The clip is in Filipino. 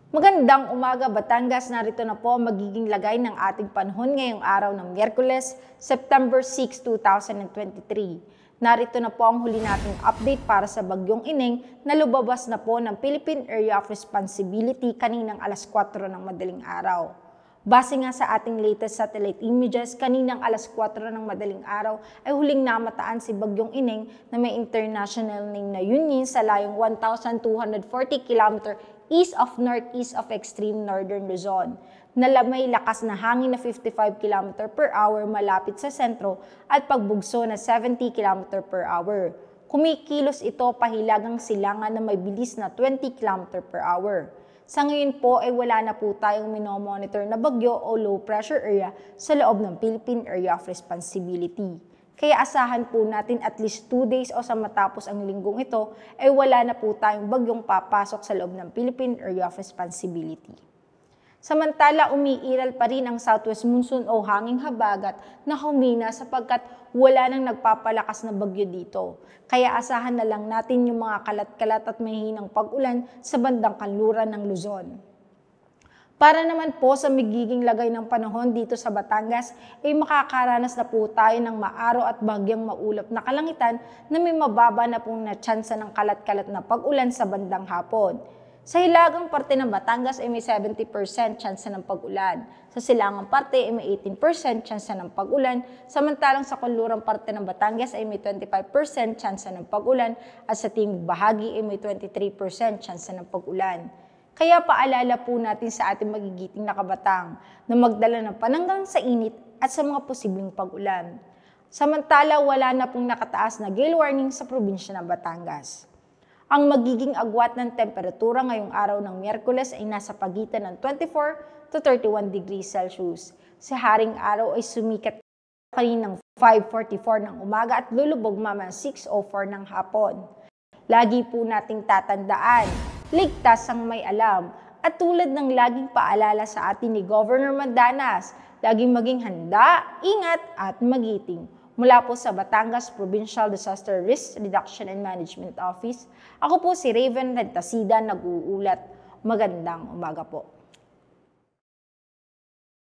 Magandang umaga, Batangas. Narito na po ang magiging lagay ng ating panahon ngayong araw ng Miyerkules, September 6, 2023. Narito na po ang huli nating update para sa Bagyong Ineng na lumabas na po ng Philippine Area of Responsibility kaninang alas 4 ng madaling araw. Base nga sa ating latest satellite images, kaninang alas 4 ng madaling araw ay huling namataan si Bagyong Ineng na may international name na Yunyin sa layong 1,240 km east of northeast of extreme northern Luzon, na may lakas na hangin na 55 km per hour malapit sa sentro at pagbugso na 70 km per hour. Kumikilos ito pahilagang silangan na may bilis na 20 km per hour. Sa ngayon po ay wala na po tayong minomonitor na bagyo o low pressure area sa loob ng Philippine Area of Responsibility. Kaya asahan po natin at least 2 days o sa matapos ang linggong ito ay wala na po tayong bagyong papasok sa loob ng Philippine Area of Responsibility. Samantala, umiiral pa rin ang southwest monsoon o hanging habagat na humina sapagkat wala nang nagpapalakas na bagyo dito. Kaya asahan na lang natin yung mga kalat-kalat at mahihinang pag-ulan sa bandang kanluran ng Luzon. Para naman po sa magiging lagay ng panahon dito sa Batangas, ay makakaranas na po tayo ng maaraw at bagyang maulap na kalangitan na may mababa na pong natsansa ng kalat-kalat na pag-ulan sa bandang hapon. Sa hilagang parte ng Batangas ay may 70% tsansa ng pag-ulan. Sa silangang parte ay may 18% tsansa ng pag-ulan, samantalang sa kanlurang parte ng Batangas ay may 25% tsansa ng pag-ulan at sa timog bahagi ay may 23% tsansa ng pag-ulan. Kaya paalala po natin sa ating magigiting na kabatang na magdala ng pananggang sa init at sa mga posibleng pag-ulan. Samantala, wala na pong nakataas na gale warning sa probinsya ng Batangas. Ang magiging agwat ng temperatura ngayong araw ng Miyerkules ay nasa pagitan ng 24 to 31 degrees Celsius. Sa haring araw ay sumikat kaninang 5:44 ng umaga at lulubog mamaya 6:04 ng hapon. Lagi po nating tatandaan, ligtas ang may alam. At tulad ng laging paalala sa atin ni Governor Mandanas, laging maging handa, ingat at magiting. Mula po sa Batangas Provincial Disaster Risk Reduction and Management Office, ako po si Raven Rentasida nag-uulat. Magandang umaga po.